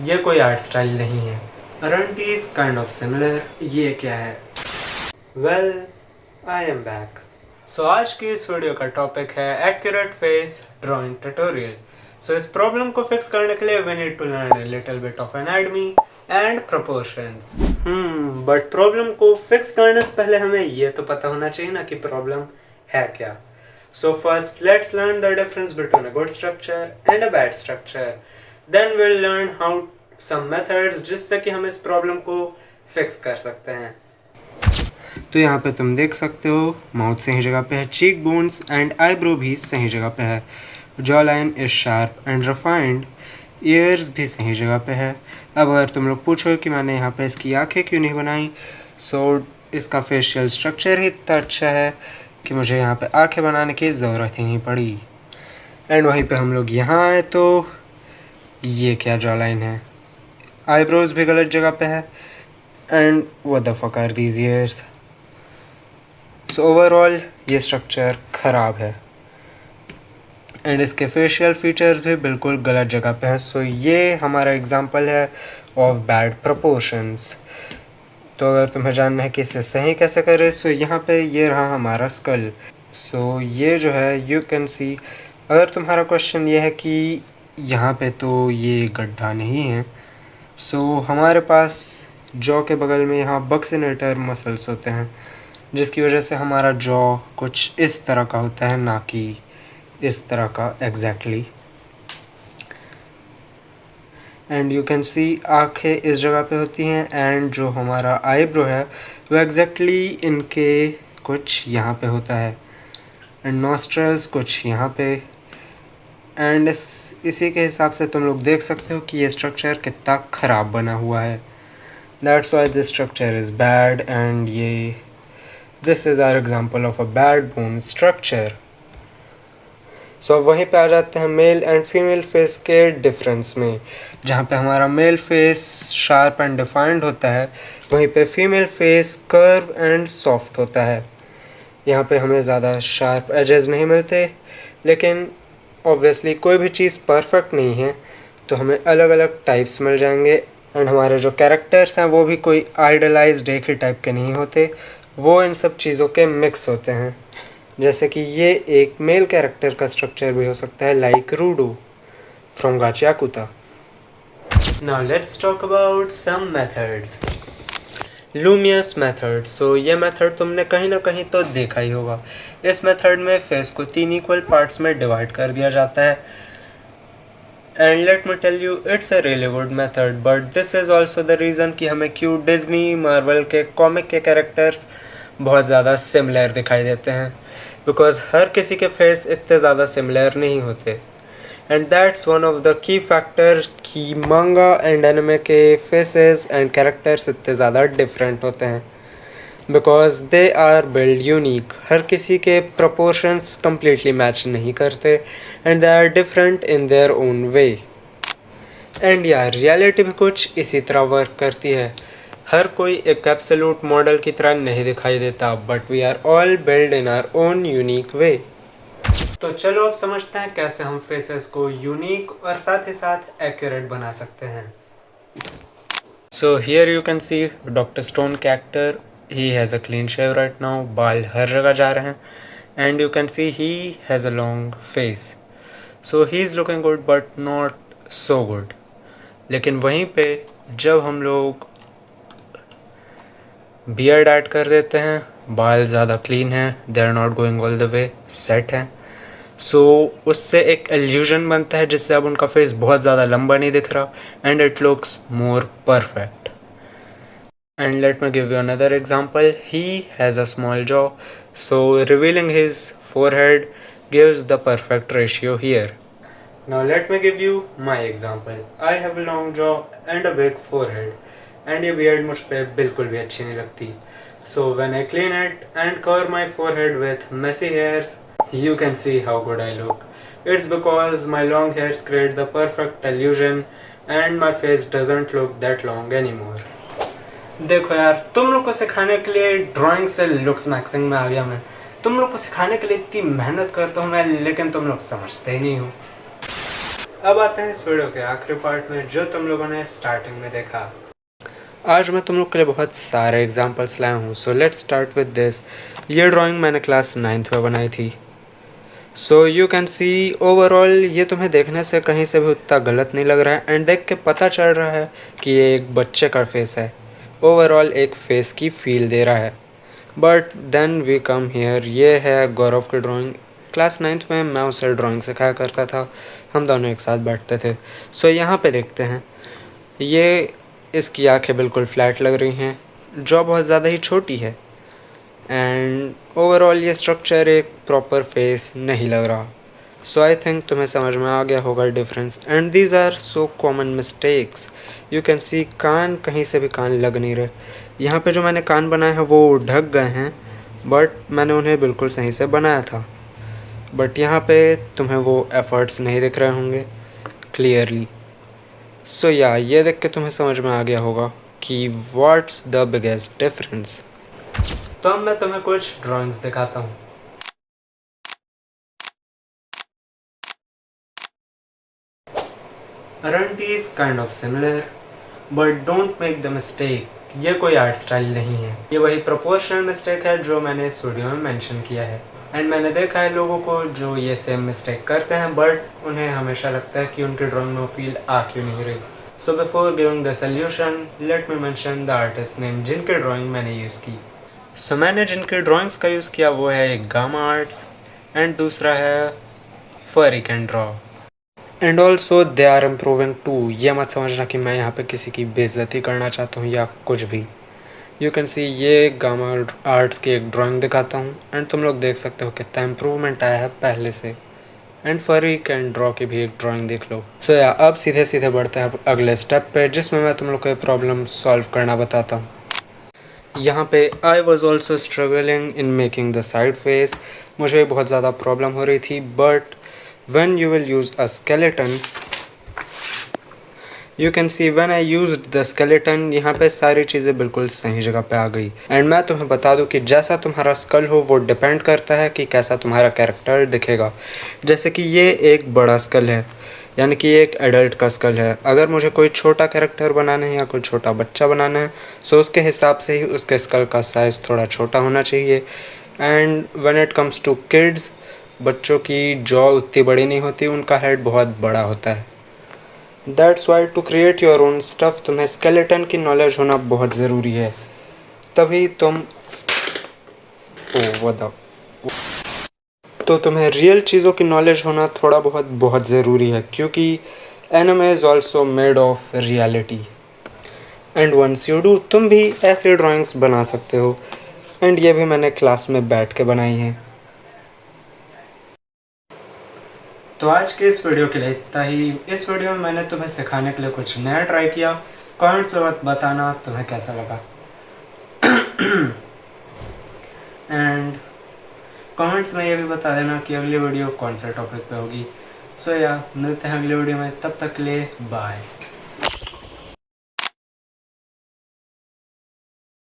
ये कोई art style नहीं है। Aren't these kind of similar? ये क्या है? Well, I am back. So आज की इस वीडियो का टॉपिक है accurate face drawing tutorial. So इस प्रॉब्लम को फिक्स करने के लिए we need to learn a little bit of anatomy and proportions. But problem को फिक्स करने से पहले हमें ये तो पता होना चाहिए ना कि प्रॉब्लम है क्या। So first let's learn the difference between a good structure and a bad structure. Then we'll learn how some methods जिससे कि हम इस प्रॉब्लम को फिक्स कर सकते हैं। तो यहाँ पे तुम देख सकते हो माउथ सही जगह पे है, चीक बोन्स एंड आईब्रो भी सही जगह पे है, jaw line is sharp and refined, years भी सही जगह पे है। अब अगर तुम लोग पूछो कि मैंने यहाँ पे इसकी आंखें क्यों नहीं बनाई, सो इसका फेशियल स्ट्रक्चर ही इतना अच्छा है कि मुझे यहाँ पे आंखें बनाने की ज़रूरत ही नहीं पड़ी। एंड वहीं पे हम लोग यहाँ आए तो ये क्या जॉ लाइन है, आईब्रोज भी गलत जगह पे है, and what the fuck are these ears. So overall ये स्ट्रक्चर ख़राब है एंड इसके फेशियल फीचर्स भी बिल्कुल गलत जगह पे हैं। सो ये हमारा एग्जांपल है ऑफ बैड प्रोपोर्शंस। तो अगर तुम्हें जानना है कि इसे सही कैसे करें, सो यहाँ पे ये रहा हमारा स्कल। सो ये जो है यू कैन सी, अगर तुम्हारा क्वेश्चन ये है कि यहाँ पे तो ये गड्ढा नहीं है, सो हमारे पास जॉ के बगल में यहाँ बक्सिनेटर मसल्स होते हैं जिसकी वजह से हमारा जॉ कुछ इस तरह का होता है, ना कि इस तरह का एग्जैक्टली। एंड यू कैन सी आँखें इस जगह पे होती हैं एंड जो हमारा आईब्रो है वो एग्जैक्टली इनके कुछ यहाँ पे होता है, एंड नॉस्ट्रल्स कुछ यहाँ पे। एंड इसी के हिसाब से तुम लोग देख सकते हो कि ये स्ट्रक्चर कितना ख़राब बना हुआ है। That's why this structure is bad and ये this is our example of a bad bone structure. So अब वहीं पे आ जाते हैं मेल एंड फीमेल फेस के डिफरेंस में। जहाँ पे हमारा male face sharp and defined होता है, वहीं पे female face curve and soft होता है। यहाँ पे हमें ज़्यादा शार्प एजेस नहीं मिलते, लेकिन ऑब्वियसली कोई भी चीज़ परफेक्ट नहीं है, तो हमें अलग अलग टाइप्स मिल जाएंगे। एंड हमारे जो कैरेक्टर्स हैं वो भी कोई आइडलाइज्ड एक ही टाइप के नहीं होते, वो इन सब चीज़ों के मिक्स होते हैं। जैसे कि ये एक मेल कैरेक्टर का स्ट्रक्चर भी हो सकता है, like Rudo from Gachiakuta. Now let's talk about some methods. Loomis method. So ये मेथड तुमने कहीं ना कहीं तो देखा ही होगा। इस मेथड में फेस को 3 इक्वल पार्ट्स में डिवाइड कर दिया जाता है। And let me tell you, it's a really good method, but this is also the reason कि हमें क्यों डिज्नी मार्वल के कॉमिक के कैरेक्टर्स बहुत ज़्यादा सिमिलर दिखाई देते हैं, बिकॉज हर किसी के फेस इतने ज़्यादा सिमिलर नहीं होते। And that's one of the key factor कि मांगा एंड एनिमे के फेसेस एंड कैरेक्टर्स इतने ज़्यादा डिफरेंट होते हैं, because they are build unique. हर किसी के प्रोपोर्शंस कम्प्लीटली मैच नहीं करते and they are different in their own way. And यार रियलिटी भी कुछ इसी तरह वर्क करती है। हर कोई एक एब्सोल्यूट मॉडल की तरह नहीं दिखाई देता, but we are all build in our own unique way. तो चलो अब समझते हैं कैसे हम फेसेस को यूनिक और साथ ही साथ एक्यूरेट बना सकते हैं। So here you can see doctor stone के actor, he has a clean shave right now, बाल हर जगह जा रहे हैं, and you can see he has a long face. So he is looking good but not so good. लेकिन वहीं पे जब हम लोग बियर्ड ऐड कर देते हैं, बाल ज़्यादा क्लीन हैं, they are not going all the way, set हैं, सो उससे एक इल्यूजन बनता है जिससे अब उनका फेस बहुत ज़्यादा लंबा नहीं दिख रहा and it looks more perfect. And let me give you another example, he has a small jaw, so revealing his forehead gives the perfect ratio here. Now let me give you my example. I have a long jaw and a big forehead, and ये beard मुझ पे बिल्कुल भी अच्छी नहीं लगती. So when I clean it and cover my forehead with messy hairs, you can see how good I look. It's because my long hairs create the perfect illusion and my face doesn't look that long anymore. देखो यार, तुम लोग को सिखाने के लिए drawing से looks maxing में आ गया मैं। तुम लोग को सिखाने के लिए इतनी मेहनत करता हूँ मैं, लेकिन तुम लोग समझते ही नहीं हो। अब आते हैं इस वीडियो के आखिरी पार्ट में जो तुम लोगों ने स्टार्टिंग में देखा। आज मैं तुम लोग के लिए बहुत सारे एग्जांपल्स लाया हूँ, so let's start with this. ये ड्राइंग मैंने क्लास 9th में बनाई थी। So you can C overall ये तुम्हें देखने से कहीं से भी उतना गलत नहीं लग रहा है एंड देख के पता चल रहा है कि ये एक बच्चे का फेस है। ओवरऑल एक फेस की फील दे रहा है। But then we come here, ये है गौरव की ड्राइंग। क्लास 9th में मैं उसे ड्राइंग सिखाया करता था, हम दोनों एक साथ बैठते थे। सो यहाँ पे देखते हैं, ये इसकी आंखें बिल्कुल फ्लैट लग रही हैं, जॉ बहुत ज़्यादा ही छोटी है एंड ओवरऑल ये स्ट्रक्चर एक प्रॉपर फेस नहीं लग रहा। सो आई थिंक तुम्हें समझ में आ गया होगा difference and these are so common mistakes. You can see कान, कहीं से भी कान लग नहीं रहे। यहाँ पे जो मैंने कान बनाए हैं वो ढक गए हैं, बट मैंने उन्हें बिल्कुल सही से बनाया था। बट यहाँ पे तुम्हें वो एफर्ट्स नहीं दिख रहे होंगे क्लियरली। सो या ये देख के तुम्हें समझ में आ गया होगा कि व्हाट्स द बिगेस्ट डिफरेंस। तो अब मैं तुम्हें कुछ ड्राइंग्स दिखाता हूँ। Aren't these kind of similar? But don't make the mistake. ये कोई आर्ट स्टाइल नहीं है, ये वही प्रोपोर्शनल मिस्टेक है जो मैंने इस वीडियो में मेंशन किया है। एंड मैंने देखा है लोगों को जो ये सेम मिस्टेक करते हैं, बट उन्हें हमेशा लगता है कि उनकी ड्राइंग में फील आ क्यों नहीं रही। So before giving the solution let me mention the artist name जिनकी ड्राइंग मैंने यूज़ की। सो मैंने जिनकी ड्राइंग्स का यूज़ किया वो है एक गामा आर्ट्स एंड दूसरा है फरी can draw. And also they are improving too. ये मत समझना कि मैं यहाँ पे किसी की बेइज्जती करना चाहता हूँ या कुछ भी। यू कैन सी ये गामा आर्ट्स की एक ड्राइंग दिखाता हूँ एंड तुम लोग देख सकते हो कितना इम्प्रूवमेंट आया है पहले से। एंड फरी कैन ड्रॉ की भी एक ड्राइंग देख लो। सो या अब सीधे सीधे बढ़ते हैं अगले स्टेप पे जिसमें मैं तुम लोग को ये प्रॉब्लम सॉल्व करना बताता हूँ। यहाँ पे I was also struggling in making the side face. मुझे बहुत ज़्यादा प्रॉब्लम हो रही थी, but when you will use a skeleton, you can see when I used the skeleton, यहाँ पे सारी चीज़ें बिल्कुल सही जगह पे आ गई। एंड मैं तुम्हें बता दूँ कि जैसा तुम्हारा स्कल हो वो डिपेंड करता है कि कैसा तुम्हारा कैरेक्टर दिखेगा। जैसे कि ये एक बड़ा स्कल है, यानी कि एक एडल्ट का स्कल है। अगर मुझे कोई छोटा कैरेक्टर बनाना है या कोई छोटा बच्चा बनाना है, सो उसके हिसाब से ही उसके स्कल का साइज़ थोड़ा छोटा होना चाहिए। And when it comes to kids, बच्चों की जॉ उतनी बड़ी नहीं होती, उनका हेड बहुत बड़ा होता है। That's why to create your own stuff तुम्हें स्केलेटन की नॉलेज होना बहुत ज़रूरी है, तभी तुम तो तुम्हें रियल चीज़ों की नॉलेज होना थोड़ा बहुत ज़रूरी है, क्योंकि anime is also made of reality. And once you do, तुम भी ऐसे ड्राइंग्स बना सकते हो। एंड ये भी मैंने क्लास में बैठ के बनाई हैं। तो आज के इस वीडियो के लिए इतना ही। इस वीडियो में मैंने तुम्हें सिखाने के लिए कुछ नया ट्राई किया। कमेंट्स में बताना तुम्हें कैसा लगा एंड कमेंट्स में ये भी बता देना कि अगली वीडियो कौन से टॉपिक पे होगी। सो या मिलते हैं अगली वीडियो में, तब तक के लिए बाय।